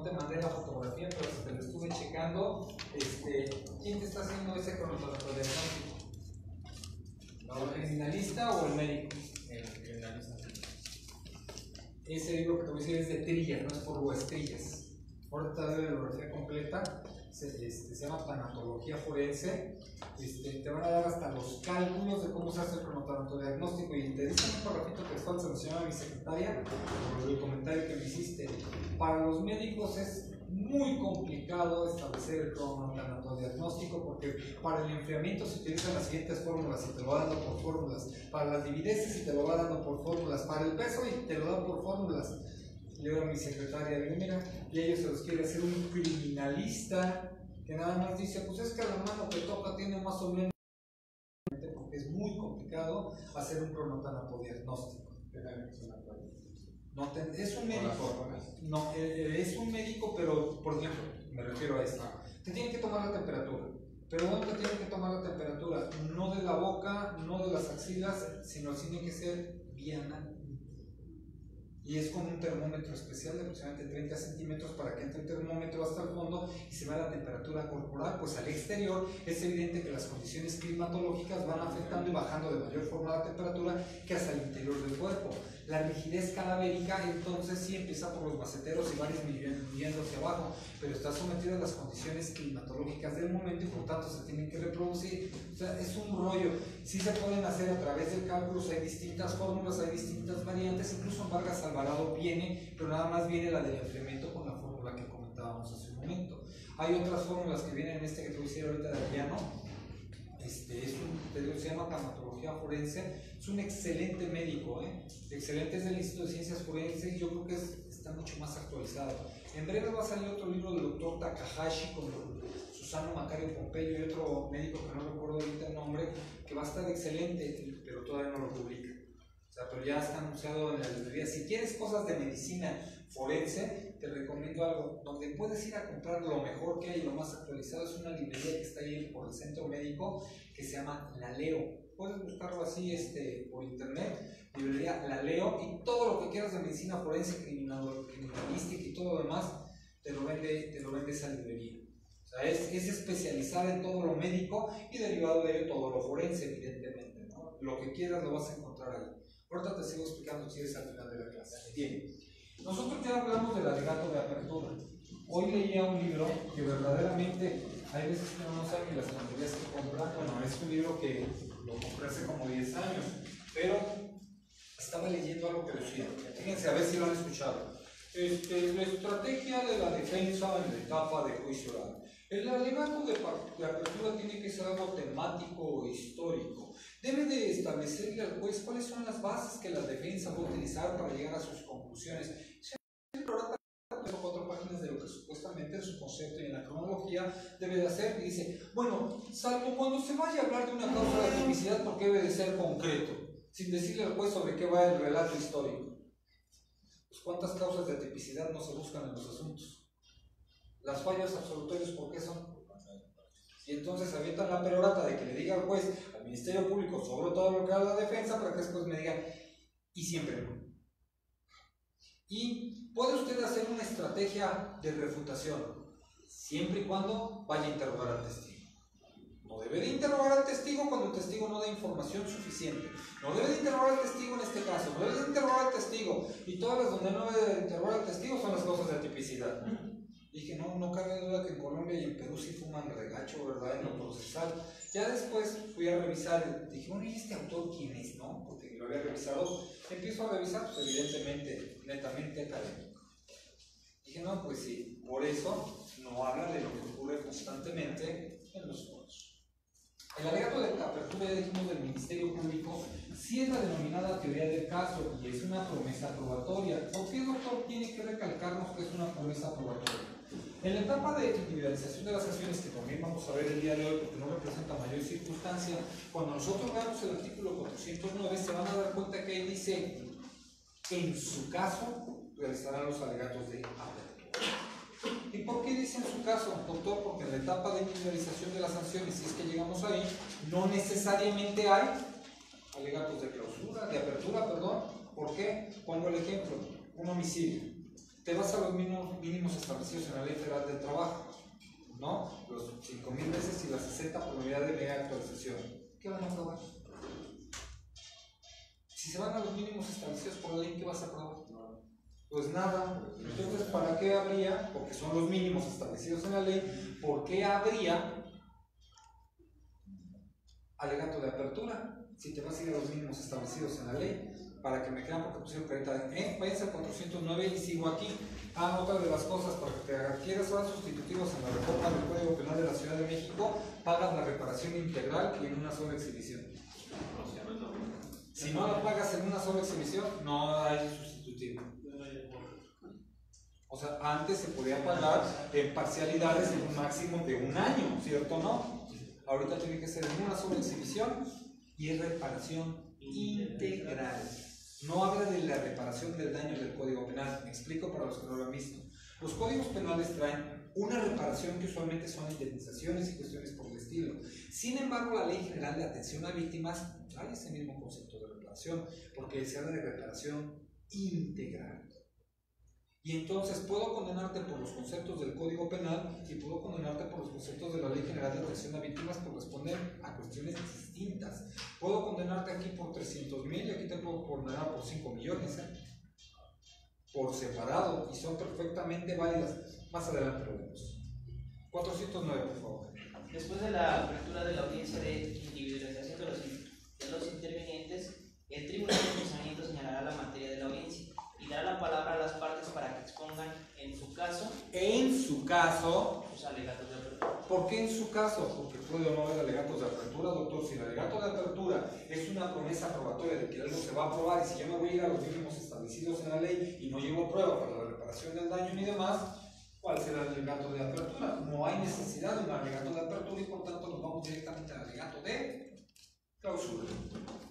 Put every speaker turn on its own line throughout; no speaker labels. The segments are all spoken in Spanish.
te mandé la fotografía, pero te lo estuve checando. ¿Quién te está haciendo ese cronotoracodiagnóstico? ¿El criminalista o el médico?
El criminalista.
Ese libro que te voy a decir es de Trillas, no es por Huestrillas. Ahorita te doy la bibliografía completa. Se llama Tanatología Forense. Te van a dar hasta los cálculos de cómo se hace el cronotanatodiagnóstico y te dicen un parrafito textual, se mencionaba a mi secretaria por el comentario que me hiciste. Para los médicos es muy complicado establecer el cronotanatodiagnóstico porque para el enfriamiento se utilizan las siguientes fórmulas y te lo va dando por fórmulas. Para las dividencias y te lo va dando por fórmulas. Para el peso y te lo dan por fórmulas. Yo a mi secretaria le digo, mira, y ellos se los quiere hacer un criminalista que nada más dice, pues es que la mano que toca tiene más o menos, porque es muy complicado hacer un cronotanatodiagnóstico. No, es un médico. No, es un médico, pero por ejemplo, me refiero a esto. Te tienen que tomar la temperatura. Pero ¿dónde te tienen que tomar la temperatura? No de la boca, no de las axilas, sino tiene que ser viana. Y es con un termómetro especial de aproximadamente 30 centímetros para que entre el termómetro hasta el fondo y se vea la temperatura corporal. Pues al exterior es evidente que las condiciones climatológicas van afectando y bajando de mayor forma la temperatura que hasta el interior del cuerpo. La rigidez cadavérica entonces sí empieza por los maceteros y varios midiendo hacia abajo, pero está sometida a las condiciones climatológicas del momento y por tanto se tienen que reproducir. O sea, es un rollo. Sí se pueden hacer a través del cálculo, hay distintas fórmulas, hay distintas variantes, incluso en Vargas Alvarado viene, pero nada más viene la del enfriamiento con la fórmula que comentábamos hace un momento. Hay otras fórmulas que vienen en que te voy a decir ahorita de Ariano. Se llama Tanatología Forense, es un excelente médico, excelente, es del Instituto de Ciencias Forenses y yo creo que está mucho más actualizado. En breve va a salir otro libro del doctor Takahashi con Susano Macario Pompeyo y otro médico que no recuerdo ahorita el nombre, que va a estar excelente, pero todavía no lo publica. O sea, pero ya está anunciado en la librería. Si quieres cosas de medicina forense, te recomiendo algo donde puedes ir a comprar lo mejor que hay y lo más actualizado. Es una librería que está ahí por el centro médico que se llama La Leo. Puedes buscarlo así por internet, librería La Leo, y todo lo que quieras de medicina forense, criminalística y todo lo demás, te lo vende esa librería. O sea, es especializada en todo lo médico y derivado de ello todo lo forense, evidentemente, ¿no? Lo que quieras lo vas a encontrar ahí. Ahorita te sigo explicando si eres al final de la clase. Bien. Nosotros ya hablamos del alegato de apertura. Hoy leía un libro que verdaderamente hay veces que uno no sabe ni las tonterías que compra. Bueno, es un libro que lo compré hace como 10 años, pero estaba leyendo algo que decía. Fíjense, a ver si lo han escuchado. La estrategia de la defensa en la etapa de juicio oral. El alegato de apertura tiene que ser algo temático o histórico. Debe de establecerle al juez cuáles son las bases que la defensa va a utilizar para llegar a sus conclusiones. Tres o cuatro páginas de lo que supuestamente en su concepto y en la cronología debe de hacer, y dice, bueno, salvo cuando se vaya a hablar de una causa de tipicidad, porque debe de ser concreto, sin decirle al juez sobre qué va el relato histórico. Pues ¿cuántas causas de tipicidad no se buscan en los asuntos? Las fallos absolutorios, ¿por qué son? Y entonces avientan la perorata de que le diga al juez, al Ministerio Público, sobre todo lo que haga la defensa, para que después me digan, y siempre no. Y puede usted hacer una estrategia de refutación, siempre y cuando vaya a interrogar al testigo. No debe de interrogar al testigo cuando el testigo no da información suficiente. No debe de interrogar al testigo en este caso, no debe de interrogar al testigo. Y todas las donde no debe de interrogar al testigo son las causas de tipicidad. Dije, no cabe duda que en Colombia y en Perú sí fuman regacho, ¿verdad? En lo procesal. Ya después fui a revisar, dije, bueno, ¿y este autor quién es, no? Porque lo había revisado. Empiezo a revisar, pues evidentemente, netamente académico. Dije, no, pues sí, por eso no habla de lo que ocurre constantemente en los foros. El alegato de apertura, ya dijimos, del Ministerio Público, sí es la denominada teoría del caso y es una promesa probatoria. ¿Por qué el doctor tiene que recalcarnos que es una promesa probatoria? En la etapa de individualización de las acciones, que también vamos a ver el día de hoy porque no representa mayor circunstancia, cuando nosotros veamos el artículo 409 se van a dar cuenta que ahí dice, en su caso, realizará los alegatos de apertura. ¿Y por qué dice en su caso, doctor? Porque en la etapa de individualización de las sanciones, si es que llegamos ahí, no necesariamente hay alegatos de clausura, de apertura, perdón. ¿Por qué? Pongo el ejemplo, un homicidio. te vas a los mínimos establecidos en la Ley Federal del Trabajo, ¿no? Los 5,000 veces y la 60 por unidad de mega actualización. ¿Qué van a aprobar? Si se van a los mínimos establecidos por la ley, ¿qué vas a aprobar? Pues nada. Entonces, ¿para qué habría? Porque son los mínimos establecidos en la ley. ¿Por qué habría alegato de apertura? Si te vas a ir a los mínimos establecidos en la ley, para que me quedan porque pusieron carita de váyanse al 409 y sigo aquí. Otra de las cosas, para que te adquieras horas sustitutivos en la reforma del Código Penal de la Ciudad de México, pagas la reparación integral y en una sola exhibición. Si no la pagas en una sola exhibición, no hay sustitutivo. O sea, antes se podía pagar en parcialidades en un máximo de 1 año, ¿cierto o no? Ahorita tiene que ser en una sola exhibición y es reparación integral. No habla de la reparación del daño del Código Penal. Me explico para los que no lo han visto. Los códigos penales traen una reparación que usualmente son indemnizaciones y cuestiones por el estilo. Sin embargo, la Ley General de Atención a Víctimas trae ese mismo concepto de reparación, porque se habla de reparación integral. Y entonces puedo condenarte por los conceptos del Código Penal y puedo condenarte por los conceptos de la Ley General de Atención a Víctimas por responder a cuestiones distintas. Puedo condenarte aquí por 300,000 y aquí te puedo condenar por 5 millones, por separado, y son perfectamente válidas. Más adelante lo vemos. 409, por favor.
Después de la apertura de la audiencia de individualización de los intervinientes, el Tribunal de Procesamiento señalará la materia de la audiencia y dará la palabra a las partes para que expongan en su caso sus alegatos de apertura.
¿Por qué en su caso? Porque puede o no haber alegatos de apertura, doctor. Si el alegato de apertura es una promesa probatoria de que algo se va a aprobar, y si yo me voy a ir a los mínimos establecidos en la ley y no llevo prueba para la reparación del daño ni demás, ¿cuál será el alegato de apertura? No hay necesidad de un alegato de apertura y por tanto nos vamos directamente al alegato de clausura.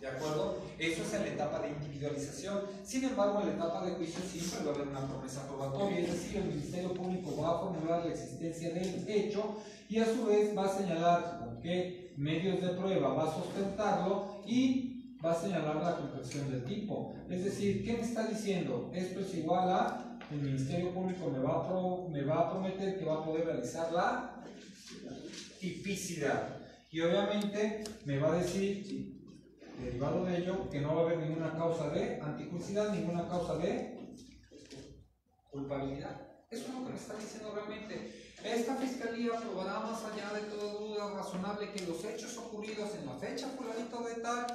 ¿De acuerdo? Eso es en la etapa de individualización. Sin embargo, en la etapa de juicio siempre va a haber una promesa probatoria, es decir, el Ministerio Público va a formular la existencia del hecho y a su vez va a señalar con qué medios de prueba va a sustentarlo y va a señalar la concreción del tipo. Es decir, ¿qué me está diciendo? Esto es igual a el Ministerio Público me va a prometer que va a poder realizar la tipicidad. Y obviamente me va a decir, derivado de ello, que no va a haber ninguna causa de antijuicidad, ninguna causa de culpabilidad. Eso es lo que me está diciendo realmente. Esta fiscalía probará más allá de toda duda razonable que los hechos ocurridos en la fecha fulanito de tal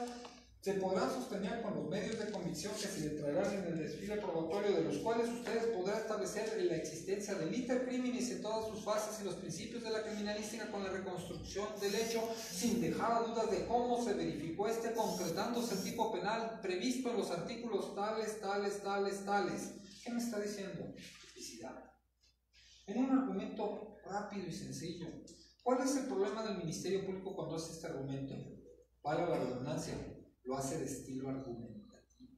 se podrán sostener con los medios de convicción que se le traerán en el desfile probatorio, de los cuales ustedes podrán establecer la existencia del intercriminis en todas sus fases y los principios de la criminalística con la reconstrucción del hecho, sin dejar a dudas de cómo se verificó concretándose el tipo penal previsto en los artículos tales. ¿Qué me está diciendo? Tipicidad. En un argumento rápido y sencillo. ¿Cuál es el problema del Ministerio Público cuando hace este argumento? Vale la redundancia, lo hace de estilo argumentativo.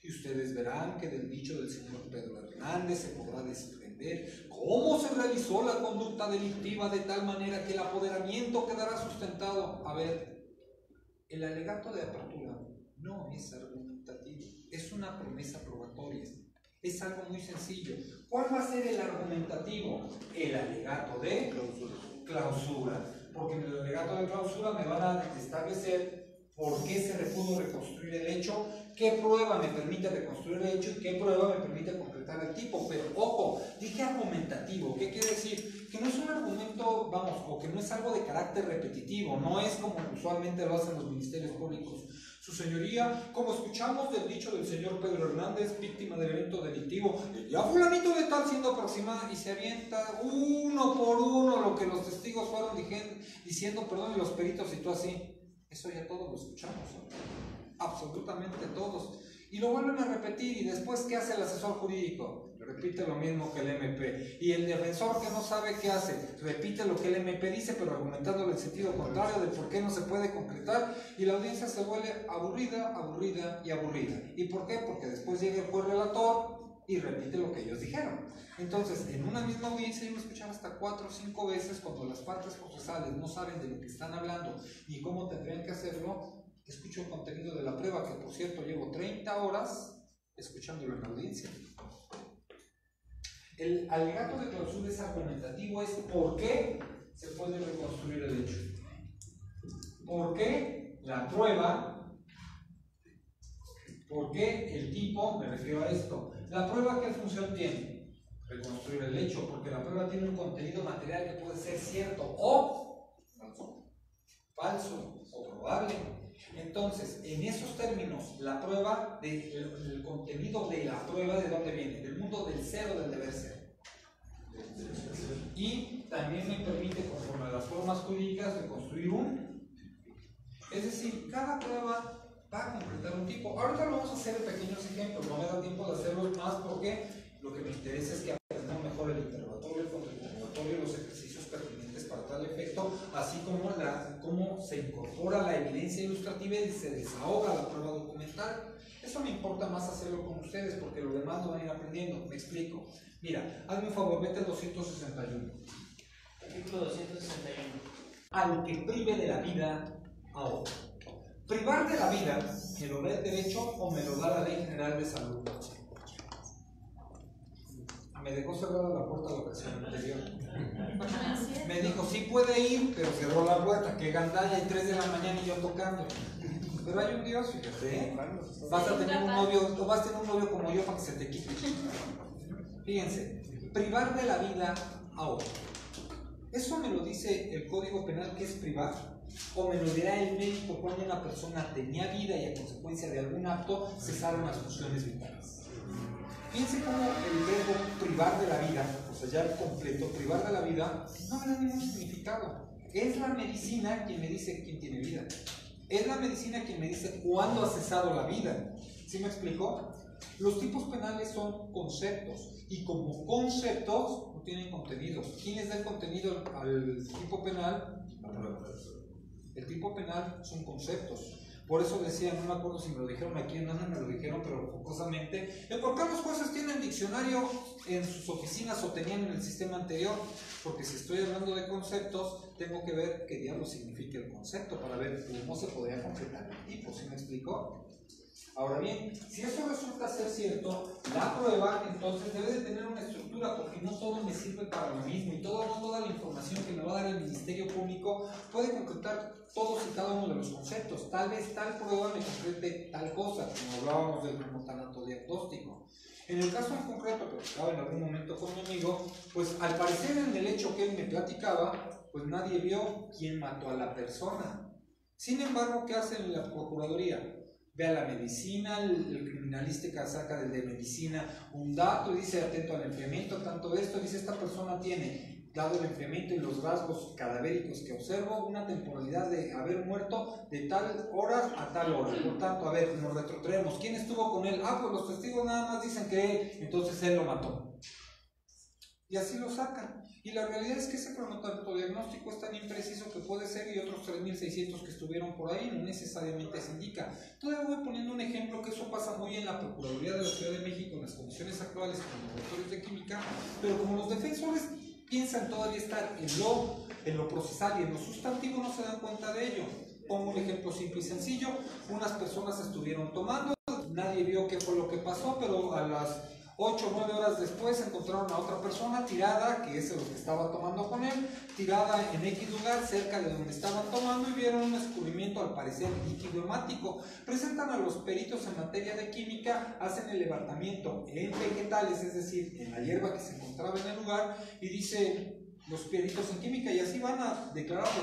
Y ustedes verán que del dicho del señor Pedro Hernández se podrá desprender cómo se realizó la conducta delictiva de tal manera que el apoderamiento quedará sustentado. A ver, el alegato de apertura no es argumentativo, es una promesa probatoria. Es algo muy sencillo. ¿Cuál va a ser el argumentativo? El alegato de clausura. Porque en el alegato de clausura me van a establecer por qué se pudo reconstruir el hecho, qué prueba me permite reconstruir el hecho y qué prueba me permite concretar el tipo. Pero ojo, dije argumentativo. ¿Qué quiere decir? Que no es un argumento, o que no es algo de carácter repetitivo, no es como usualmente lo hacen los ministerios públicos. Su señoría, como escuchamos del dicho del señor Pedro Hernández, víctima del evento delictivo, ya fulanito de tal siendo aproximada, y se avienta uno por uno lo que los testigos fueron diciendo, y los peritos y tú así. Eso ya todos lo escuchamos, ¿no? Absolutamente todos. Y lo vuelven a repetir, y después, ¿qué hace el asesor jurídico? Repite lo mismo que el MP. Y el defensor, que no sabe qué hace, repite lo que el MP dice, pero argumentándole el sentido contrario de por qué no se puede concretar, y la audiencia se vuelve aburrida. ¿Y por qué? Porque después llega el juez relator y repite lo que ellos dijeron. Entonces, en una misma audiencia yo me escuchaba hasta 4 o 5 veces cuando las partes procesales no saben de lo que están hablando ni cómo tendrían que hacerlo. Escucho el contenido de la prueba, que por cierto llevo 30 horas escuchándolo en la audiencia. El alegato de clausura es argumentativo, es por qué se puede reconstruir el hecho. ¿Por qué la prueba? ¿Por qué el tipo? Me refiero a esto. ¿La prueba qué función tiene? Reconstruir el hecho, porque la prueba tiene un contenido material que puede ser cierto o falso o probable. Entonces, en esos términos, la prueba, el contenido de la prueba, ¿de dónde viene? Del mundo del ser o del deber ser. Y también me permite, conforme a las formas jurídicas, reconstruir un. Es decir, cada prueba va a completar un tipo. Ahorita lo vamos a hacer en pequeños ejemplos, no me da tiempo de hacerlos más porque lo que me interesa es que aprendamos mejor el interrogatorio, el contrainterrogatorio, los ejercicios pertinentes para tal efecto, así como cómo se incorpora la evidencia ilustrativa y se desahoga la prueba documental. Eso me importa más hacerlo con ustedes porque lo demás lo van a ir aprendiendo. Me explico. Mira, hazme un favor, vete al 261.
Artículo 261.
Al que prive de la vida a otro. Privar de la vida, ¿me lo da el derecho o me lo da la Ley General de Salud? Me dejó cerrada la puerta la ocasión anterior. Me dijo, sí puede ir, pero cerró la puerta. Qué gandalla, y 3 de la mañana y yo tocando. Pero hay un Dios, fíjate, ¿eh? Vas a tener un novio, o vas a tener un novio como yo para que se te quite. Fíjense, privar de la vida a otro. ¿Eso me lo dice el Código Penal que es privar? ¿O me lo dirá el médico cuando una persona tenía vida y a consecuencia de algún acto cesaron las funciones vitales? Fíjense cómo el verbo privar de la vida, o sea, ya completo, privar de la vida, no me da ningún significado. Es la medicina quien me dice quién tiene vida. Es la medicina quien me dice cuándo ha cesado la vida. ¿Sí me explicó? Los tipos penales son conceptos y como conceptos no tienen contenido. ¿Quién les da el contenido al tipo penal? El tipo penal son conceptos. Por eso decía, no me acuerdo si me lo dijeron aquí en Ana, me lo dijeron, pero focosamente, ¿por qué los jueces tienen diccionario en sus oficinas o tenían en el sistema anterior? Porque si estoy hablando de conceptos, tengo que ver qué diablo significa el concepto para ver cómo se podría completar el tipo. ¿Sí me explicó? Ahora bien, si eso resulta ser cierto, la prueba entonces debe de tener una estructura, porque no todo me sirve para lo mismo y no toda la información que me va a dar el Ministerio Público puede concretar todos y cada uno de los conceptos. Tal vez tal prueba me concrete tal cosa, como hablábamos del remotanato diagnóstico. En el caso en concreto, que estaba en algún momento con mi amigo, pues al parecer en el hecho que él me platicaba, pues nadie vio quién mató a la persona. Sin embargo, ¿qué hace la Procuraduría? Ve a la medicina, el criminalística saca de medicina un dato y dice atento al enfriamiento, tanto esto, dice esta persona tiene, dado el enfriamiento y los rasgos cadavéricos que observo, una temporalidad de haber muerto de tal hora a tal hora. Por tanto, a ver, nos retrotraemos. ¿Quién estuvo con él? Pues los testigos nada más dicen que él, entonces él lo mató. Y así lo sacan. Y la realidad es que ese cronotanto-diagnóstico es tan impreciso que puede ser, y otros 3.600 que estuvieron por ahí no necesariamente se indica. Todavía voy poniendo un ejemplo que eso pasa muy en la Procuraduría de la Ciudad de México en las condiciones actuales con los laboratorios de química, pero como los defensores piensan todavía estar en lo procesal y en lo sustantivo, no se dan cuenta de ello. Pongo un ejemplo simple y sencillo. Unas personas estuvieron tomando, nadie vio qué fue lo que pasó, pero a las 8 o 9 horas después encontraron a otra persona tirada, que es el que estaba tomando con él, tirada en X lugar cerca de donde estaban tomando y vieron un escurrimiento al parecer líquido hemático. Presentan a los peritos en materia de química, hacen el levantamiento en vegetales, es decir, en la hierba que se encontraba en el lugar, y dice los peritos en química, y así van a declararlo.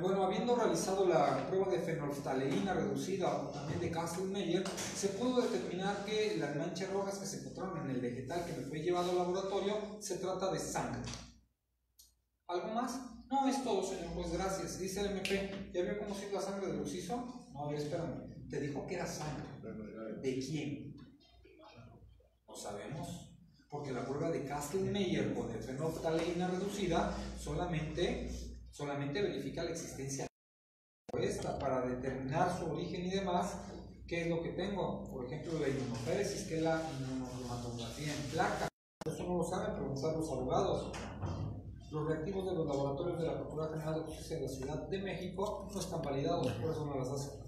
Bueno, habiendo realizado la prueba de fenolftaleína reducida o también de Kastle-Meyer, se pudo determinar que las manchas rojas que se encontraron en el vegetal que me fue llevado al laboratorio se trata de sangre. ¿Algo más? No, es todo, señor juez, gracias. Dice el MP, ¿ya vio cómo sigue la sangre del occiso? No, a ver, espérame. Te dijo que era sangre. ¿De quién? No sabemos. Porque la prueba de Kastle-Meyer o de fenolftaleína reducida solamente verifica la existencia de esta para determinar su origen y demás. ¿Qué es lo que tengo? Por ejemplo, la inmunoféresis, que es la inmunocromatografía en placa. Eso no lo saben preguntar los abogados. Los reactivos de los laboratorios de la Procuraduría General de Justicia de la Ciudad de México no están validados, por eso no las hacen.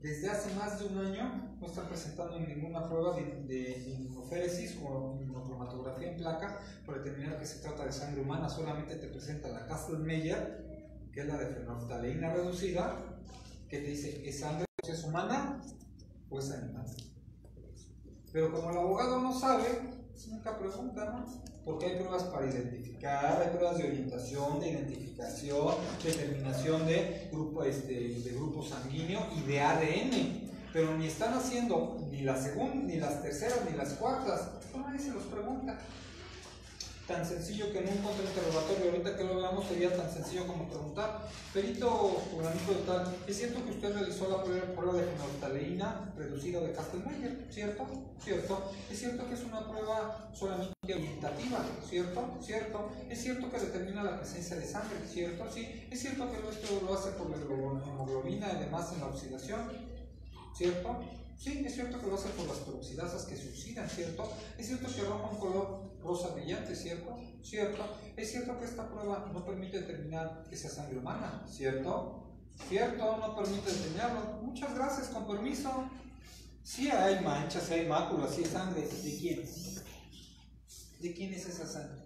desde hace más de un año no están presentando ninguna prueba de inmunoféresis o inmunocromatografía en placa para determinar que se trata de sangre humana. Solamente te presenta la Kastle-Meyer, que es la de fenolftaleína reducida, que te dice, ¿es sangre, es humana o es animal? Pero como el abogado no sabe, nunca pregunta, ¿no? Porque hay pruebas para identificar, hay pruebas de orientación, de identificación, determinación de grupo sanguíneo y de ADN. Pero ni están haciendo ni la segunda, ni las terceras, ni las cuartas. Nadie se los pregunta. Tan sencillo que en un contrainterrogatorio, ahorita que lo veamos, sería tan sencillo como preguntar: perito fulanito de tal, ¿es cierto que usted realizó la prueba de fenolftaleína reducida de Kastle-Meyer? ¿Cierto? ¿Cierto? ¿Es cierto que es una prueba solamente orientativa? ¿Cierto? ¿Cierto? ¿Es cierto que determina la presencia de sangre? ¿Cierto? Sí. ¿Es cierto que esto lo hace por la hemoglobina y demás en la oxidación? ¿Cierto? Sí, es cierto que lo hace por las peroxidasas que se oxidan, ¿cierto? Es cierto que arroja un color rosa brillante, ¿cierto? ¿Cierto? Es cierto que esta prueba no permite determinar que sea sangre humana, ¿cierto? ¿Cierto? No permite determinarlo. Muchas gracias, con permiso. Sí hay manchas, sí hay máculas, sí hay sangre. ¿De quién? ¿De quién es esa sangre?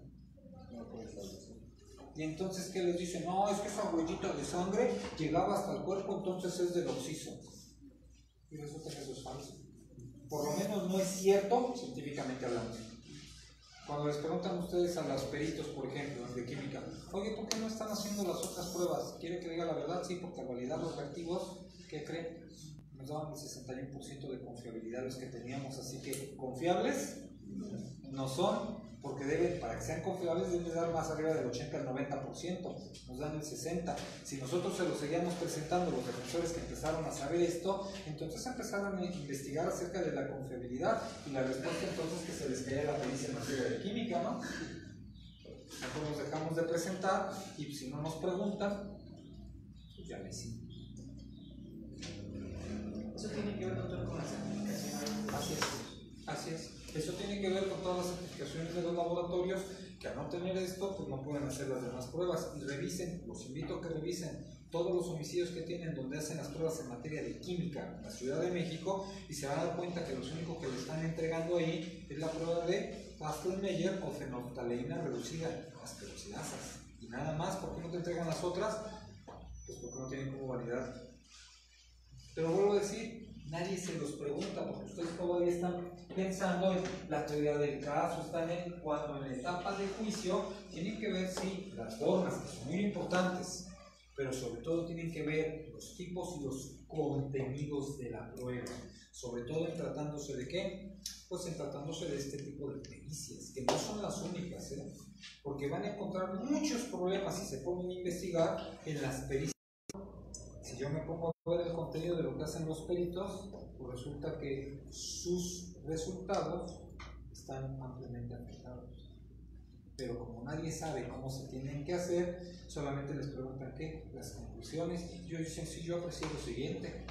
Y entonces, ¿qué les dicen? No, es que esa huellita de sangre llegaba hasta el cuerpo, entonces es del oxiso. Y resulta que eso es falso. Por lo menos no es cierto científicamente hablando. Cuando les preguntan ustedes a los peritos, por ejemplo, de química, oye, ¿por qué no están haciendo las otras pruebas? ¿Quiere que diga la verdad? Sí, porque al validar los reactivos, ¿qué creen? Nos daban el 61% de confiabilidad los que teníamos, así que confiables no son, porque para que sean confiables deben dar más arriba del 80 al 90%, nos dan el 60%. Si nosotros se lo seguíamos presentando, los defensores que empezaron a saber esto, entonces empezaron a investigar acerca de la confiabilidad, y la respuesta entonces que se les caía la pericia en materia de química, ¿no? Mejor nos dejamos de presentar, y si no nos preguntan, pues ya lo hicimos.
Eso tiene que ver, doctor, con la certificación.
Así es, así es. Eso tiene que ver con todas las certificaciones de los laboratorios, que al no tener esto, pues no pueden hacer las demás pruebas. Y revisen, los invito a que revisen todos los homicidios que tienen donde hacen las pruebas en materia de química en la Ciudad de México, y se van a dar cuenta que lo único que le están entregando ahí es la prueba de Kastle-Meyer o fenolftaleína reducida, las peroxidasas. Y nada más. ¿Por qué no te entregan las otras? Pues porque no tienen cómo validar. Pero vuelvo a decir, nadie se los pregunta, porque ustedes todavía están pensando en la teoría del caso, están cuando en la etapa de juicio tienen que ver, sí, las formas, que son muy importantes, pero sobre todo tienen que ver los tipos y los contenidos de la prueba, sobre todo en tratándose de ¿qué? Pues en tratándose de este tipo de pericias, que no son las únicas, porque van a encontrar muchos problemas si se ponen a investigar en las pericias. Si yo me pongo a ver el contenido de lo que hacen los peritos, pues resulta que sus resultados están ampliamente afectados. Pero como nadie sabe cómo se tienen que hacer, solamente les preguntan ¿qué? Las conclusiones. Y ellos dicen, sí, yo aprecié lo siguiente.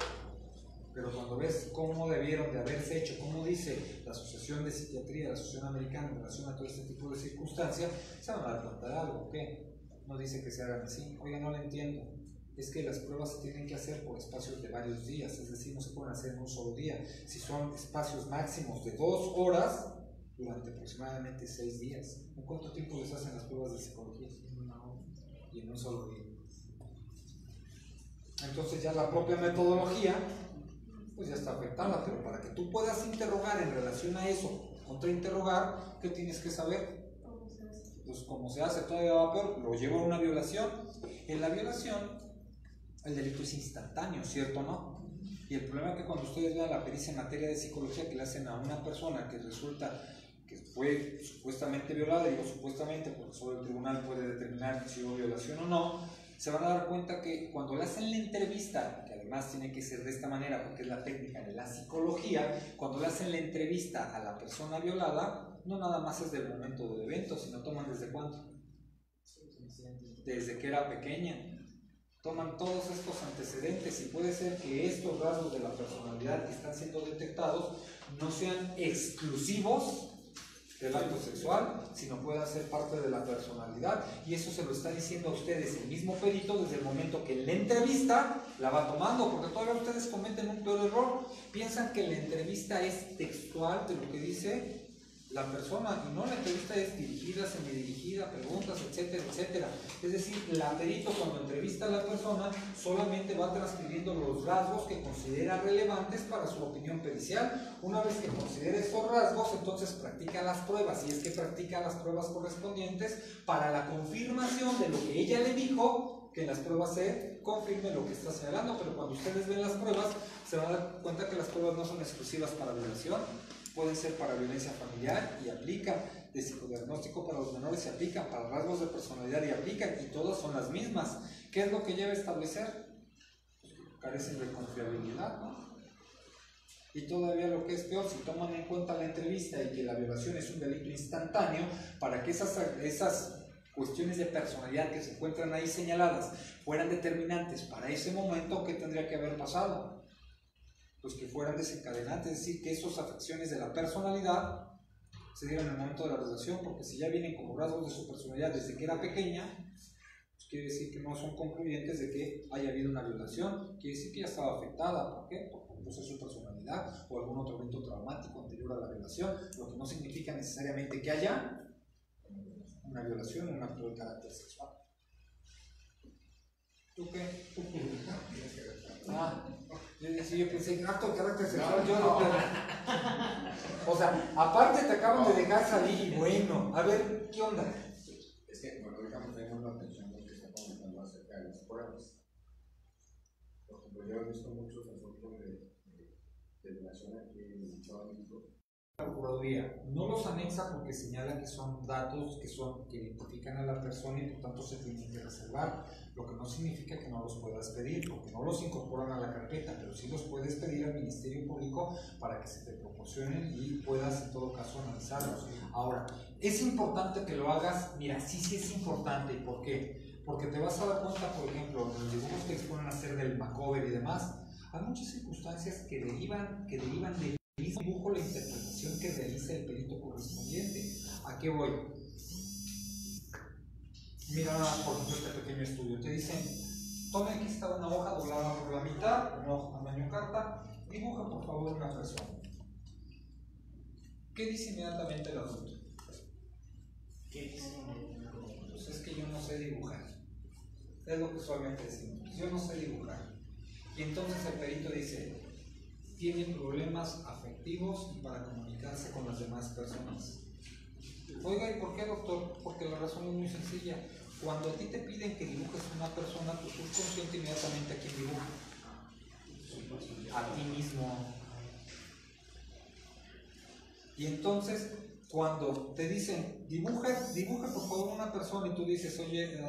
Pero cuando ves cómo debieron de haberse hecho, como dice la Asociación de Psiquiatría, la Asociación Americana en relación a todo este tipo de circunstancias, se van a dar cuenta de algo, ¿qué? No dice que se hagan así. Oiga, no lo entiendo. Es que las pruebas se tienen que hacer por espacios de varios días, es decir, no se pueden hacer en un solo día. Si son espacios máximos de 2 horas, durante aproximadamente 6 días. ¿En cuánto tiempo les hacen las pruebas de psicología? En 1 hora. Y en un solo día. Entonces ya la propia metodología, pues ya está afectada, pero para que tú puedas interrogar en relación a eso, contrainterrogar, ¿qué tienes que saber? Pues como se hace, todavía va peor, lo llevo a una violación. En la violación, el delito es instantáneo, ¿cierto o no? Y el problema es que cuando ustedes vean la pericia en materia de psicología que le hacen a una persona que resulta que fue supuestamente violada, digo supuestamente porque solo el tribunal puede determinar si hubo violación o no, se van a dar cuenta que cuando le hacen la entrevista, que además tiene que ser de esta manera porque es la técnica de la psicología, cuando le hacen la entrevista a la persona violada, no nada más es del momento del evento, sino toman desde cuándo, desde que era pequeña. Toman todos estos antecedentes y puede ser que estos rasgos de la personalidad que están siendo detectados no sean exclusivos del acto sexual, sino pueda ser parte de la personalidad, y eso se lo está diciendo a ustedes el mismo perito desde el momento que en la entrevista la va tomando, porque todavía ustedes cometen un peor error, piensan que la entrevista es textual de lo que dice la persona, y no, la entrevista es dirigida, semidirigida, preguntas, etcétera, etcétera. Es decir, la perito cuando entrevista a la persona solamente va transcribiendo los rasgos que considera relevantes para su opinión pericial. Una vez que considera esos rasgos, entonces practica las pruebas, y es que practica las pruebas correspondientes para la confirmación de lo que ella le dijo, que en las pruebas se confirme lo que está señalando. Pero cuando ustedes ven las pruebas, se van a dar cuenta que las pruebas no son exclusivas para violación, pueden ser para violencia familiar y aplican, de psicodiagnóstico para los menores y aplican, para rasgos de personalidad y aplican, y todas son las mismas. ¿Qué es lo que lleva a establecer? Pues que carecen de confiabilidad, ¿no? Y todavía lo que es peor, si toman en cuenta la entrevista y que la violación es un delito instantáneo, para que esas cuestiones de personalidad que se encuentran ahí señaladas fueran determinantes para ese momento, ¿qué tendría que haber pasado? Pues que fueran desencadenantes, es decir, que esas afecciones de la personalidad se dieran en el momento de la relación, porque si ya vienen como rasgos de su personalidad desde que era pequeña, pues quiere decir que no son concluyentes de que haya habido una violación, quiere decir que ya estaba afectada. ¿Por qué? Porque no es su personalidad o algún otro evento traumático anterior a la violación, lo que no significa necesariamente que haya una violación o un acto de carácter sexual. ¿Tú qué? Yo pensé que acto de carácter sexual, yo no. O sea, aparte te acaban de dejar salir y bueno, a ver, ¿qué onda?
Es que, bueno, ahorita me tengo la atención lo que está comentando acerca de las pruebas. Por ejemplo, yo he visto muchos asuntos de violación aquí en el Estado de México.
La Procuraduría no los anexa porque señala que son datos que identifican a la persona y por tanto se tienen que reservar, lo que no significa que no los puedas pedir, porque no los incorporan a la carpeta, pero sí los puedes pedir al Ministerio Público para que se te proporcionen y puedas en todo caso analizarlos. Ahora, es importante que lo hagas, mira, sí es importante. ¿Y por qué? Porque te vas a dar cuenta, por ejemplo, los dibujos que exponen a hacer del macover y demás, hay muchas circunstancias que derivan del dibujo, la interpretación que realiza el perito correspondiente. ¿A qué voy? Mira, por ejemplo, este pequeño estudio. Te dicen, tome, aquí está una hoja doblada por la mitad, una hoja tamaño carta, dibuja por favor una persona. ¿Qué dice inmediatamente el adulto?
¿Qué dice?
Pues es que yo no sé dibujar. Es lo que usualmente decimos. Yo no sé dibujar. Y entonces el perito dice, tiene problemas afectivos y para comunicarse con las demás personas. Oiga, ¿y por qué, doctor? Porque la razón es muy sencilla. Cuando a ti te piden que dibujes una persona, tu subconsciente inmediatamente a quién dibuja. A ti mismo. Y entonces, cuando te dicen, dibuja por favor una persona, y tú dices, oye,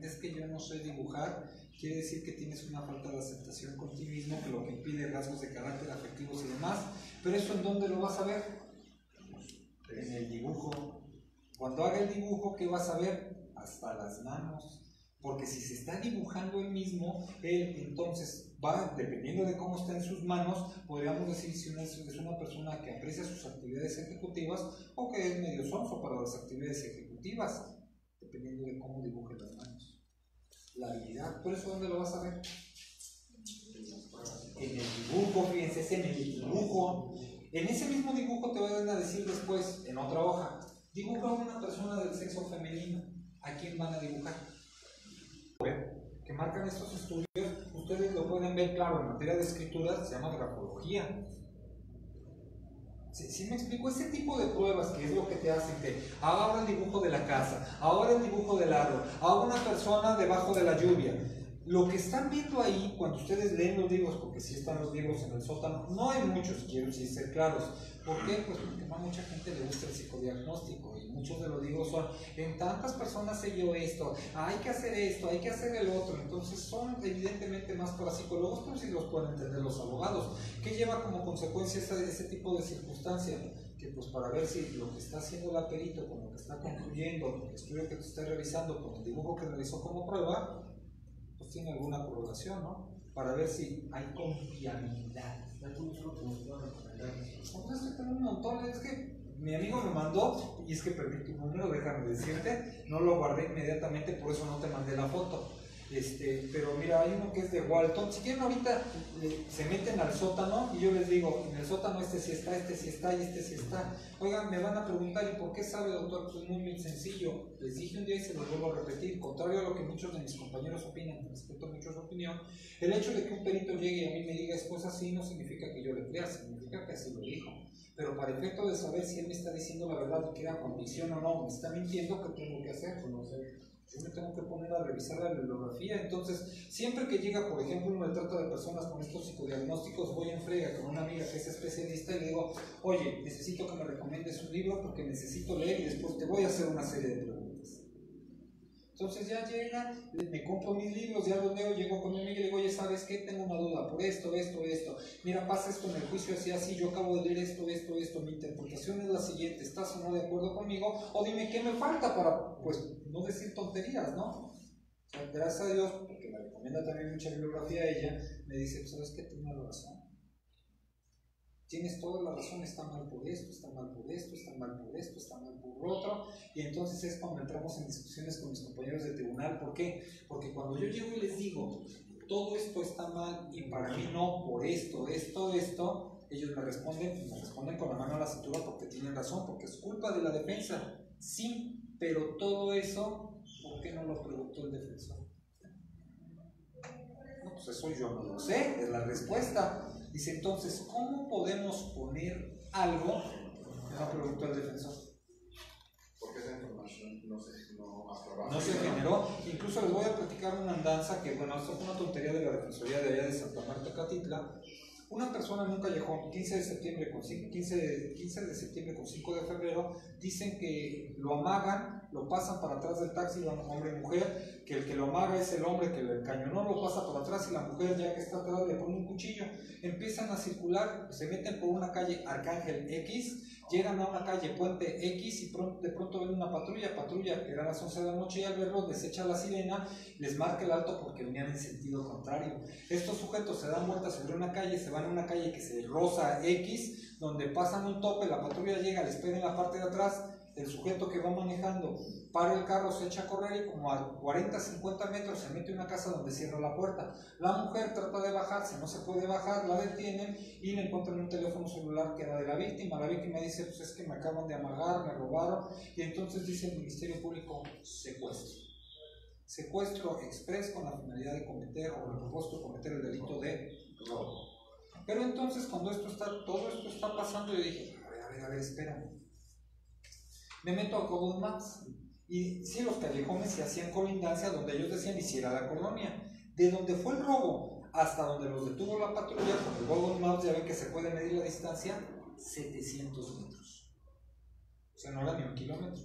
es que yo no sé dibujar, quiere decir que tienes una falta de aceptación con ti mismo, que lo que impide rasgos de carácter afectivos y demás. Pero eso, ¿en dónde lo vas a ver? En el dibujo. Cuando haga el dibujo, ¿qué vas a ver? Hasta las manos. Porque si se está dibujando él mismo, él entonces va, dependiendo de cómo está en sus manos, podríamos decir si es una persona que aprecia sus actividades ejecutivas o que es medio sonso para las actividades ejecutivas, dependiendo de cómo dibuje las manos. La habilidad, ¿por eso dónde lo vas a ver? En el dibujo, fíjense, es en el dibujo. En ese mismo dibujo te van a decir después, en otra hoja, dibuja a una persona del sexo femenino. ¿A quién van a dibujar? Que marcan estos estudios, ustedes lo pueden ver claro en materia de escritura, se llama grafología. ¿Sí me explico? Ese tipo de pruebas que es lo que te hacen que ahora el dibujo de la casa, ahora el dibujo del árbol, ahora una persona debajo de la lluvia. Lo que están viendo ahí, cuando ustedes leen los libros, porque sí están los libros en el sótano, no hay muchos, quiero sí ser claros. ¿Por qué? Pues porque no a mucha gente le gusta el psicodiagnóstico y muchos de los libros son, en tantas personas sé yo esto, hay que hacer esto, hay que hacer el otro. Entonces son evidentemente más para psicólogos, pero sí los pueden entender los abogados. ¿Qué lleva como consecuencia ese tipo de circunstancia? Que pues para ver si lo que está haciendo la perito con lo que está concluyendo, el estudio que te está revisando con el dibujo que realizó como prueba, pues tiene alguna correlación, ¿no? Para ver si hay confiabilidad. Pues es que tengo un montón, es que mi amigo me mandó, y es que perdí tu número, déjame decirte, no lo guardé inmediatamente, por eso no te mandé la foto. Pero mira, hay uno que es de Walton. Si quieren ahorita se meten al sótano y yo les digo, en el sótano este sí está, este sí está y este sí está. Oigan, me van a preguntar, ¿y por qué sabe, doctor? Pues muy sencillo. Les dije un día y se los vuelvo a repetir, contrario a lo que muchos de mis compañeros opinan, respeto mucho su opinión, el hecho de que un perito llegue y a mí me diga es cosa así no significa que yo le crea, significa que así lo dijo. Pero para efecto de saber si él me está diciendo la verdad y que era convicción o no, me está mintiendo, ¿qué tengo que hacer? Pues no sé. Yo me tengo que poner a revisar la bibliografía. Entonces, siempre que llega, por ejemplo, uno de trata de personas con estos psicodiagnósticos, voy en frega con una amiga que es especialista y le digo, oye, necesito que me recomiendes un libro porque necesito leer y después te voy a hacer una serie de preguntas. Entonces ya llega, me compro mis libros, ya los leo, llego con mi amiga y le digo, oye, ¿sabes qué? Tengo una duda por esto. Mira, pasa esto en el juicio así, yo acabo de leer esto. Mi interpretación es la siguiente, ¿estás o no de acuerdo conmigo? O dime qué me falta para, pues, no decir tonterías, ¿no? O sea, gracias a Dios, porque me recomienda también mucha bibliografía ella, me dice, ¿sabes qué? Tienes razón. Tienes toda la razón, está mal por esto, está mal por esto, está mal por esto, está mal por otro. Y entonces es cuando entramos en discusiones con mis compañeros de tribunal. ¿Por qué? Porque cuando yo llego y les digo, todo esto está mal y para mí no, por esto, ellos me responden con la mano a la cintura porque tienen razón, porque es culpa de la defensa. Sí, pero todo eso, ¿por qué no lo preguntó el defensor? No, pues eso yo no lo sé, es la respuesta. Dice, entonces, ¿cómo podemos poner algo? Me preguntó el defensor.
Porque esa información
no se generó. Incluso les voy a platicar una andanza que, bueno, esto fue una tontería de la Defensoría de allá de Santa Marta, Catitla. Una persona en un callejón, 15 de septiembre con 5 de febrero, dicen que lo amagan, lo pasan para atrás del taxi, hombre y mujer, que el que lo amaga es el hombre que le encañonó, lo pasa para atrás y la mujer, ya que está atrás, le pone un cuchillo. Empiezan a circular, se meten por una calle Arcángel X, llegan a una calle Puente X y de pronto ven una patrulla, que era las 11 de la noche, y al verlos les echa la sirena, les marca el alto porque venían en sentido contrario. Estos sujetos se dan vuelta sobre una calle, se van a una calle que se rosa X, donde pasan un tope, la patrulla llega, les pega en la parte de atrás, el sujeto que va manejando para el carro, se echa a correr y como a 40-50 metros se mete en una casa donde cierra la puerta. La mujer trata de bajarse, no se puede bajar, la detienen y le encuentran un teléfono celular que era de la víctima. La víctima dice, pues es que me acaban de amagar, me robaron, y entonces dice el Ministerio Público, secuestro express con la finalidad de cometer o el propósito de cometer el delito de robo. Pero entonces cuando todo esto está pasando, yo dije, a ver, espérame. Me meto a Google Maps y si los callejones se hacían colindancia donde ellos decían hiciera la colonia. De donde fue el robo hasta donde los detuvo la patrulla, con el Google Maps ya ven que se puede medir la distancia, 700 metros. O sea, no era ni un kilómetro.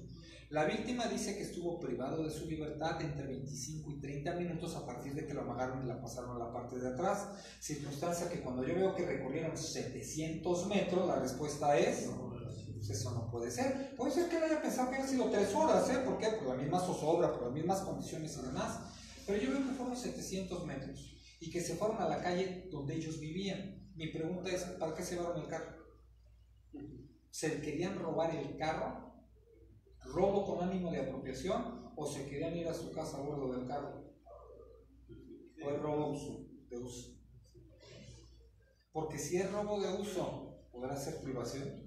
La víctima dice que estuvo privado de su libertad entre 25 y 30 minutos a partir de que lo amagaron y la pasaron a la parte de atrás. Circunstancia que cuando yo veo que recorrieron 700 metros, la respuesta es... Pues eso no puede ser. Puede ser que él haya pensado que han sido 3 horas, ¿eh? ¿Por qué? Por la misma zozobra, por las mismas condiciones y demás. Pero yo veo que fueron 700 metros y que se fueron a la calle donde ellos vivían. Mi pregunta es, ¿para qué se llevaron el carro? ¿Se querían robar el carro? ¿Robo con ánimo de apropiación? ¿O se querían ir a su casa a bordo del carro? ¿O es robo de uso? Porque si es robo de uso, ¿podrá ser privación?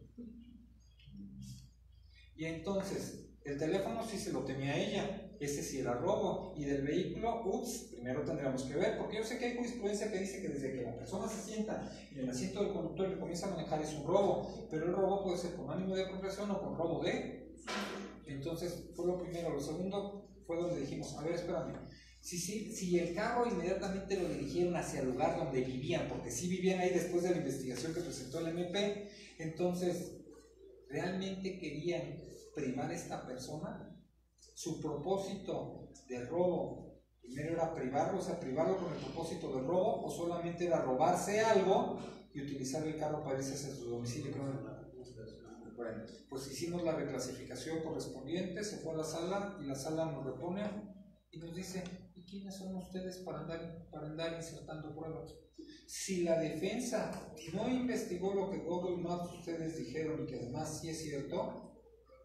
Y entonces, el teléfono sí se lo tenía ella, ese sí era robo, y del vehículo, primero tendríamos que ver, porque yo sé que hay jurisprudencia que dice que desde que la persona se sienta en el asiento del conductor y comienza a manejar es un robo, pero el robo puede ser con ánimo de apropiación o con robo de... Entonces, fue lo primero. Lo segundo fue donde dijimos, a ver, espérame, si el carro inmediatamente lo dirigieron hacia el lugar donde vivían, porque sí vivían ahí después de la investigación que presentó el MP, entonces... ¿realmente querían privar a esta persona? Su propósito de robo, primero era privarlo, o sea, privarlo con el propósito de robo, o solamente era robarse algo y utilizar el carro para irse hacia su domicilio. Bueno, pues hicimos la reclasificación correspondiente, se fue a la sala y la sala nos repone y nos dice, quiénes son ustedes para andar insertando pruebas? Si la defensa no investigó lo que Google Maps ustedes dijeron y que además sí es cierto,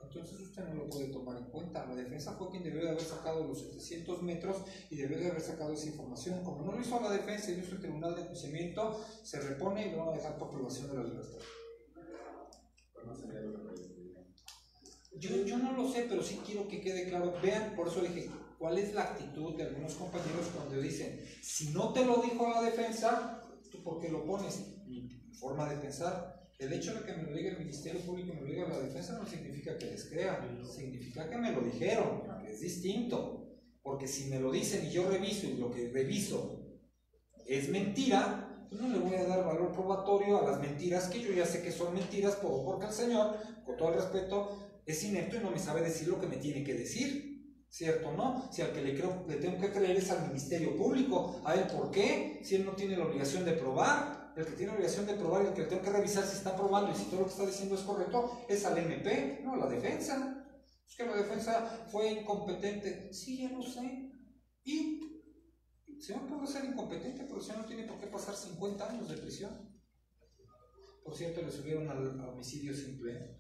entonces usted no lo puede tomar en cuenta. La defensa fue quien debió de haber sacado los 700 metros y debió de haber sacado esa información. Como no lo hizo la defensa y lo hizo el Tribunal de Enjuiciamiento, se repone y lo van a dejar por privación de la libertad. Yo no lo sé, pero sí quiero que quede claro. Vean, por eso dije, ¿cuál es la actitud de algunos compañeros cuando dicen, si no te lo dijo la defensa, ¿tú por qué lo pones? Mi forma de pensar. El hecho de que me lo diga el Ministerio Público y me lo diga la defensa no significa que les crea, significa que me lo dijeron, que es distinto. Porque si me lo dicen y yo reviso y lo que reviso es mentira, pues no le voy a dar valor probatorio a las mentiras que yo ya sé que son mentiras, porque el señor, con todo el respeto, es inepto y no me sabe decir lo que me tiene que decir. ¿Cierto o no? Si al que le tengo que creer es al Ministerio Público. ¿A él por qué? Si él no tiene la obligación de probar. El que tiene la obligación de probar y el que tengo que revisar si está probando y si todo lo que está diciendo es correcto es al MP, no a la defensa. Es que la defensa fue incompetente. Sí, ya lo sé. Y el señor puede ser incompetente, pero el señor no tiene por qué pasar 50 años de prisión. Por cierto, le subieron al homicidio simple.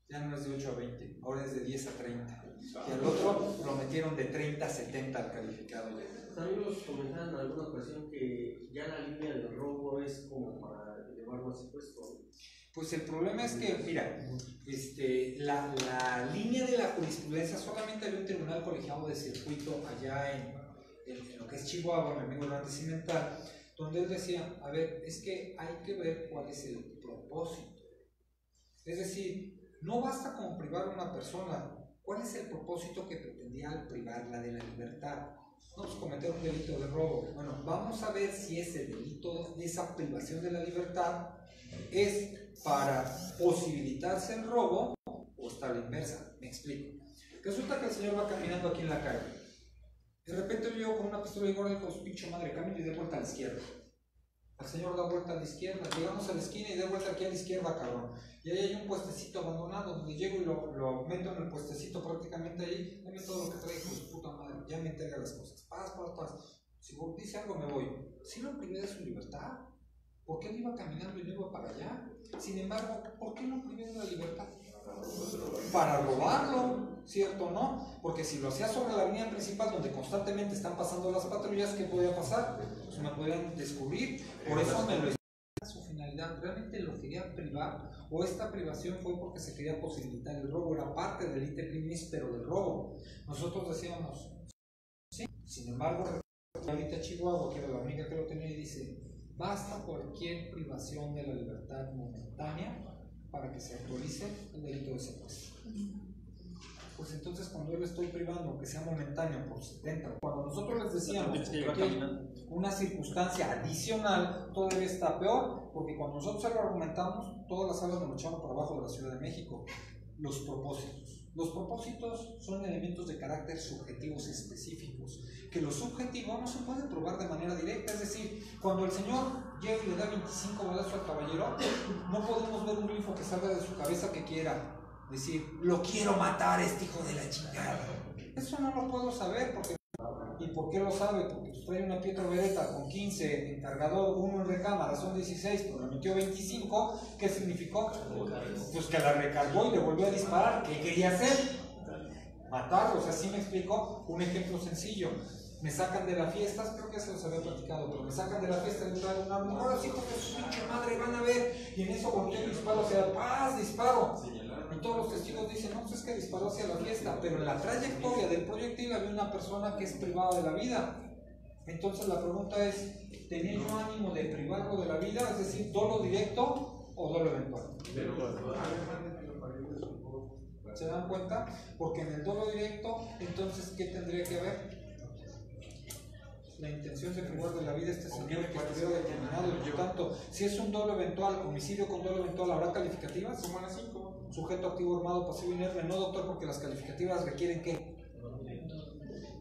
Ya no es de 8 a 20, ahora es de 10 a 30. Y al otro lo metieron de 30 a 70 al calificado.
También nos comentaron en alguna ocasión que ya la línea del robo es como para llevarlo a secuestro.
Pues el problema es que, mira, la línea de la jurisprudencia solamente había un tribunal colegiado de circuito allá en lo que es Chihuahua, mi amigo Hernández Cimental, donde él decía, a ver, es que hay que ver cuál es el propósito. Es decir, no basta con privar a una persona. ¿Cuál es el propósito que pretendía al privarla de la libertad? No, pues cometer un delito de robo. Bueno, vamos a ver si ese delito, esa privación de la libertad, es para posibilitarse el robo o está a la inversa. Me explico. Resulta que el señor va caminando aquí en la calle. De repente yo con una pistola y gorda con su pinche madre, camino y de vuelta a la izquierda. El señor da vuelta a la izquierda, llegamos a la esquina y da vuelta aquí a la izquierda, cabrón. Y ahí hay un puestecito abandonado, donde llego y lo meto en el puestecito prácticamente ahí, dame todo lo que traigo, su puta madre, ya me entrega las cosas. Paz. Si dice algo me voy. ¿Sí lo privé de su libertad? ¿Por qué él iba caminando y no iba para allá? Sin embargo, ¿por qué lo privé de la libertad? Para robarlo, ¿cierto o no? Porque si lo hacía sobre la avenida principal donde constantemente están pasando las patrullas, ¿qué podía pasar? Pues me podían descubrir. Por eso me lo su finalidad, ¿realmente lo quería privar? ¿O esta privación fue porque se quería posibilitar el robo? Era parte del iter criminis, pero del robo. Nosotros decíamos, sí. Sin embargo, ahorita Chihuahua, que era la única que lo tenía, y dice, basta cualquier privación de la libertad momentánea para que se actualice el delito de secuestro. Pues entonces cuando yo le estoy privando, aunque sea momentáneo, por 70, cuando nosotros les decíamos que hay una circunstancia adicional, todavía está peor, porque cuando nosotros lo argumentamos, todas las salas nos lo echamos por abajo de la Ciudad de México. Los propósitos. Los propósitos son elementos de carácter subjetivos específicos, que lo subjetivo no se puede probar de manera directa. Es decir, cuando el señor llega y le da 25 balazos al caballero, no podemos ver un grifo que salga de su cabeza que quiera decir, lo quiero matar a este hijo de la chingada. Eso no lo puedo saber. ¿Y por qué lo sabe? Porque trae una Pietro Beretta con 15 en cargador, 1 en recámara, son 16, pero le metió 25. ¿Qué significó? Pues que la recargó y le volvió a disparar. ¿Qué quería hacer? Matarlo. O sea, ¿sí me explico? Un ejemplo sencillo. Me sacan de la fiesta, creo que se los había platicado, pero me sacan de la fiesta y me traen un arma. Ahora sí, hijos de su pinche madre, van a ver. Y en eso volteo y disparo hacia la paz, disparo. Y todos los testigos dicen, no, pues es que disparó hacia la fiesta, pero en la trayectoria del proyectil había una persona que es privada de la vida. Entonces la pregunta es, ¿tenía yo ánimo de privarlo de la vida? Es decir, ¿dolo directo o dolo eventual? ¿Se dan cuenta? Porque en el dolo directo, entonces, ¿qué tendría que haber? La intención de privar de la vida este señor que estuviera determinado, y por tanto, si es un dolo eventual, homicidio con dolo eventual, ¿habrá calificativas? Semana 5. Sujeto activo armado, pasivo inerme. No, doctor, porque las calificativas requieren ¿qué?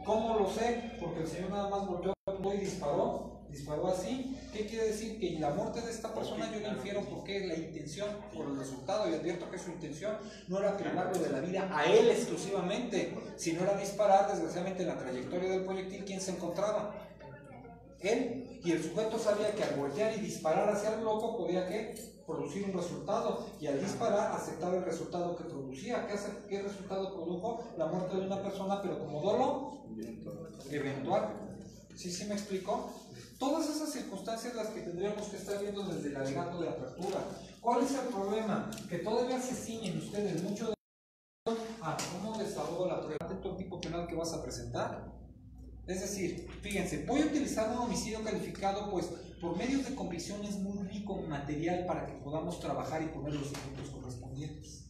¿Cómo lo sé? Porque el señor nada más volteó y disparó. disparó así. ¿Qué quiere decir? Que la muerte de esta persona yo le infiero porque la intención, por el resultado, y advierto que su intención no era privarlo de la vida a él exclusivamente, sino era disparar, desgraciadamente, en la trayectoria del proyectil. ¿Quién se encontraba? Él. Y el sujeto sabía que al voltear y disparar hacia el loco podía ¿qué? Producir un resultado, y al disparar aceptaba el resultado que producía. ¿Qué resultado produjo? La muerte de una persona, pero como dolo eventual. ¿Sí me explicó? Todas esas circunstancias las que tendríamos que estar viendo desde el alegato de apertura. ¿Cuál es el problema? Que todavía se ciñen ustedes mucho de cómo desahogo la prueba de todo tipo penal que vas a presentar. Es decir, fíjense, voy a utilizar un homicidio calificado, pues por medios de convicción es muy rico material para que podamos trabajar y poner los ejemplos correspondientes.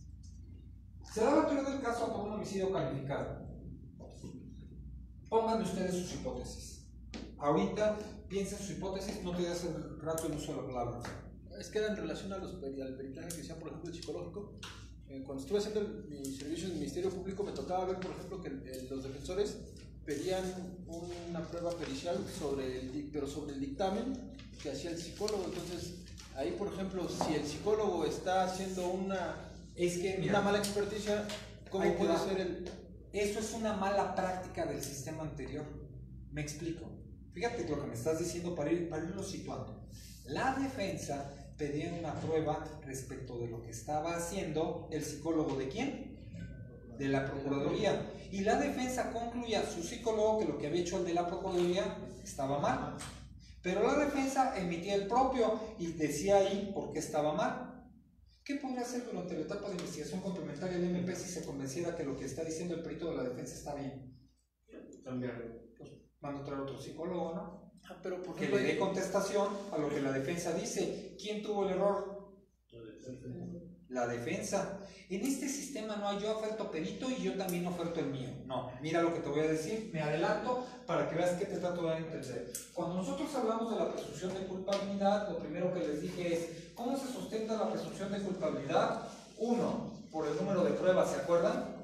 Se da la teoría del caso por un homicidio calificado. Pónganme ustedes sus hipótesis. Ahorita piensen sus hipótesis, no te das el rato el uso de la palabra.
Es que era en relación al peritaje que decía, por ejemplo, el psicológico. Cuando estuve haciendo mi servicio en el Ministerio Público, me tocaba ver, por ejemplo, que los defensores pedían una prueba pericial sobre el dictamen que hacía el psicólogo. Entonces, ahí, por ejemplo, si el psicólogo está haciendo una mala experticia, ¿cómo puede ser
Eso es una mala práctica del sistema anterior. Me explico. Fíjate lo que me estás diciendo para irlo situando. La defensa pedía una prueba respecto de lo que estaba haciendo el psicólogo. ¿De quién? De la Procuraduría. Y la defensa concluía, su psicólogo, que lo que había hecho el de la Procuraduría estaba mal. Pero la defensa emitía el propio y decía ahí por qué estaba mal. ¿Qué podría hacer durante la etapa de investigación complementaria del MP si se convenciera que lo que está diciendo el perito de la defensa está bien?
Cambiarlo.
Pues mando a traer otro psicólogo, ¿no?
pero por
Que
ejemplo,
le dé contestación a lo que la defensa dice. ¿Quién tuvo el error? La defensa. En este sistema no hay yo oferto perito y yo también oferto el mío. No, mira lo que te voy a decir, me adelanto para que veas qué te trato de dar a entender. Cuando nosotros hablamos de la presunción de culpabilidad, lo primero que les dije es, ¿cómo se sustenta la presunción de culpabilidad? 1, por el número de pruebas, ¿se acuerdan?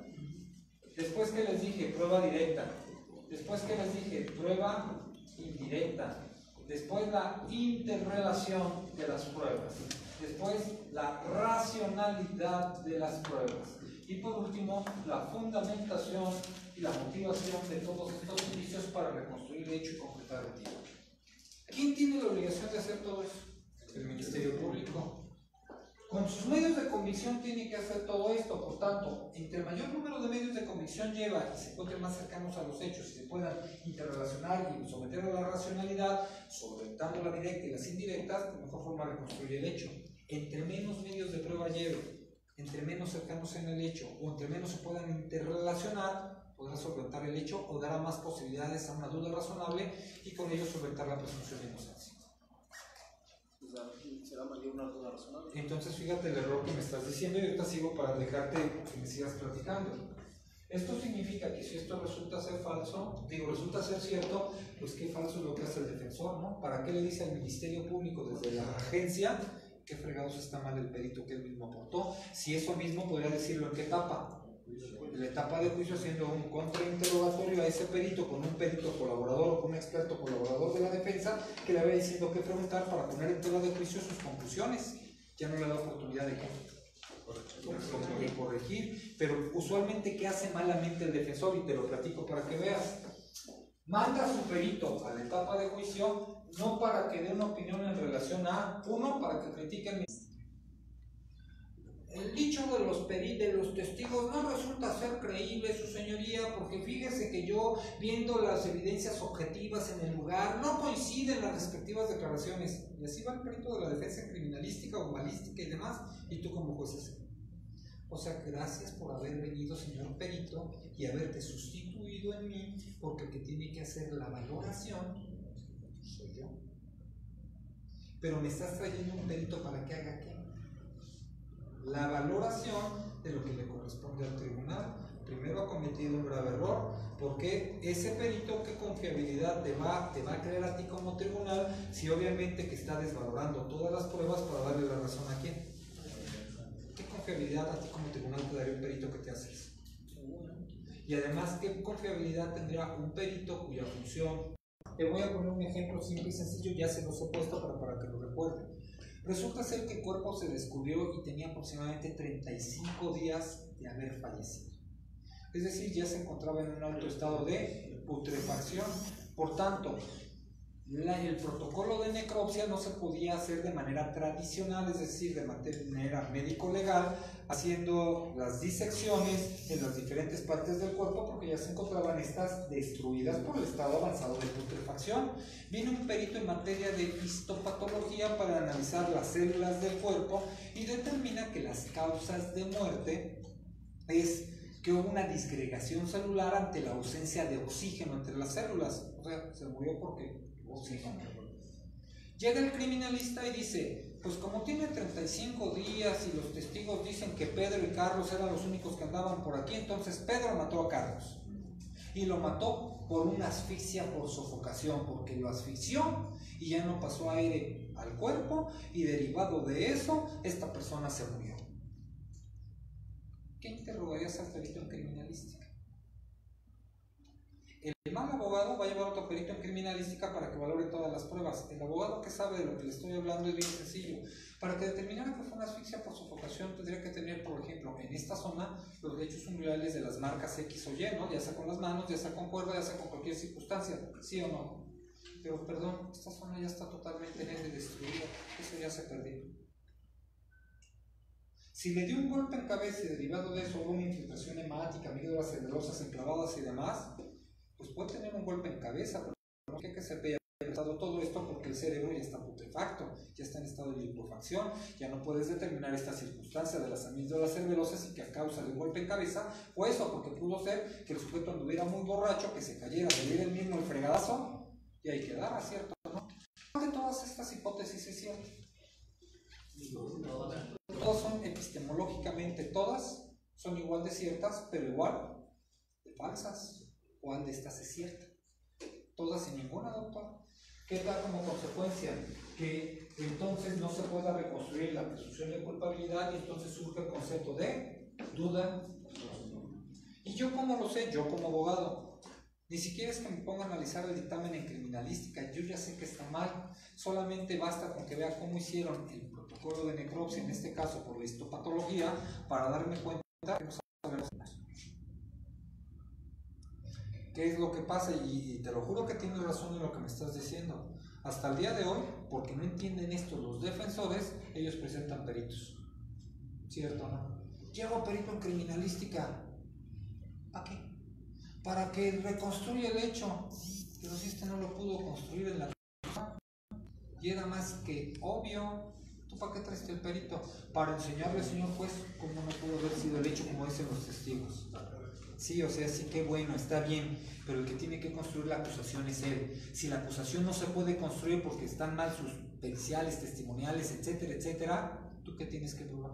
Después que les dije, prueba directa. Después que les dije, prueba indirecta. Después la interrelación de las pruebas. Después la racionalidad de las pruebas. Y por último, la fundamentación y la motivación de todos estos indicios para reconstruir el hecho y concretar el tiro. ¿Quién tiene la obligación de hacer todo eso? El Ministerio Público. Con sus medios de convicción tiene que hacer todo esto. Por tanto, entre mayor número de medios de convicción lleva y se encuentren más cercanos a los hechos y se puedan interrelacionar y someter a la racionalidad, solventando la directa y las indirectas, de mejor forma reconstruir el hecho. Entre menos medios de prueba lleve, entre menos cercanos en el hecho o entre menos se puedan interrelacionar, podrá solventar el hecho o dará más posibilidades a una duda razonable y con ello solventar la presunción de inocencia.
será mayor una duda razonable.
Entonces fíjate el error que me estás diciendo y ahorita sigo para dejarte que me sigas platicando. Esto significa que si esto resulta ser falso, resulta ser cierto, pues qué falso es lo que hace el defensor, ¿no? ¿Para qué le dice al Ministerio Público desde la agencia qué fregados está mal el perito que él mismo aportó? Si eso mismo podría decirlo en qué etapa. En la etapa de juicio, haciendo un contrainterrogatorio a ese perito con un perito colaborador o con un experto colaborador de la defensa que le vaya diciendo qué preguntar para poner en tela de juicio sus conclusiones. Ya no le da oportunidad de corregir, pero usualmente ¿qué hace malamente el defensor? Y te lo platico para que veas. Manda a su perito a la etapa de juicio no para que dé una opinión en relación a, uno, para que critiquen el dicho de los testigos no resulta ser creíble, su señoría, porque fíjese que yo, viendo las evidencias objetivas en el lugar, no coinciden las respectivas declaraciones. Y así va el perito de la defensa en criminalística o balística y demás, y tú como juez. O sea, gracias por haber venido, señor perito, y haberte sustituido en mí, porque el que tiene que hacer la valoración soy yo. Pero me estás trayendo un perito para que haga ¿qué? La valoración de lo que le corresponde al tribunal. Primero ha cometido un grave error, porque ese perito, ¿qué confiabilidad te va a creer a ti como tribunal si obviamente que está desvalorando todas las pruebas para darle la razón a quién? ¿Qué confiabilidad a ti como tribunal te daría un perito que te hace eso? Y además, ¿qué confiabilidad tendría un perito cuya función Te voy a poner un ejemplo simple y sencillo, ya se los he puesto para que lo recuerden. Resulta ser que el cuerpo se descubrió y tenía aproximadamente 35 días de haber fallecido. Es decir, ya se encontraba en un alto estado de putrefacción. Por tanto, el protocolo de necropsia no se podía hacer de manera tradicional, es decir, de manera médico-legal, haciendo las disecciones en las diferentes partes del cuerpo, porque ya se encontraban estas destruidas por el estado avanzado de putrefacción. Viene un perito en materia de histopatología para analizar las células del cuerpo y determina que las causas de muerte es que hubo una disgregación celular ante la ausencia de oxígeno entre las células. O sea, se murió porque oxígeno. Llega el criminalista y dice, pues como tiene 35 días y los testigos dicen que Pedro y Carlos eran los únicos que andaban por aquí, entonces Pedro mató a Carlos. Y lo mató por una asfixia por sofocación, porque lo asfixió y ya no pasó aire al cuerpo y derivado de eso, esta persona se murió. ¿Qué interrogarías al perito en criminalística? El mal abogado va a llevar a otro perito en criminalística para que valore todas las pruebas. El abogado que sabe de lo que le estoy hablando es bien sencillo. Para que determinara que fue una asfixia por sofocación, tendría que tener, por ejemplo, en esta zona, los hechos ungulares de las marcas X o Y, ¿no? Ya sea con las manos, ya sea con cuerda, ya sea con cualquier circunstancia, ¿sí o no? Pero perdón, esta zona ya está totalmente destruida, eso ya se perdió. Si le dio un golpe en cabeza y derivado de eso hubo una infiltración hemática, amígdalas cerebrosas enclavadas y demás, pues puede tener un golpe en cabeza, pero no hay que ser pensado todo esto porque el cerebro ya está putrefacto, ya está en estado de liquefacción, ya no puedes determinar esta circunstancia de las amígdalas cerebrosas y que a causa de un golpe en cabeza fue eso, porque pudo ser que el sujeto anduviera muy borracho, que se cayera, le diera el mismo el fregadazo y ahí quedara, ¿cierto? ¿No? ¿Cuál de todas estas hipótesis es cierta? Todas son epistemológicamente, todas son igual de ciertas, pero igual de falsas. ¿Cuál de estas es cierta? Todas y ninguna, doctor. ¿Qué da como consecuencia? Que entonces no se pueda reconstruir la presunción de culpabilidad y entonces surge el concepto de duda. ¿Y yo cómo lo sé? Yo como abogado. Ni siquiera es que me ponga a analizar el dictamen en criminalística, yo ya sé que está mal, solamente basta con que vea cómo hicieron el protocolo de necropsia, en este caso por la histopatología, para darme cuenta que no sabemos más. ¿Qué es lo que pasa? Y te lo juro que tienes razón en lo que me estás diciendo. Hasta el día de hoy, porque no entienden esto los defensores, ellos presentan peritos. ¿Cierto o no? Llevo perito en criminalística. ¿Para qué? Para que reconstruya el hecho, pero si este no lo pudo construir en la y era más que obvio. ¿Tú para qué traiste el perito? Para enseñarle al señor juez cómo no pudo haber sido el hecho como dicen los testigos. Sí, o sea, sí, que bueno, está bien, pero el que tiene que construir la acusación es él. Si la acusación no se puede construir porque están mal sus periciales, testimoniales, etcétera, etcétera, ¿tú qué tienes que probar?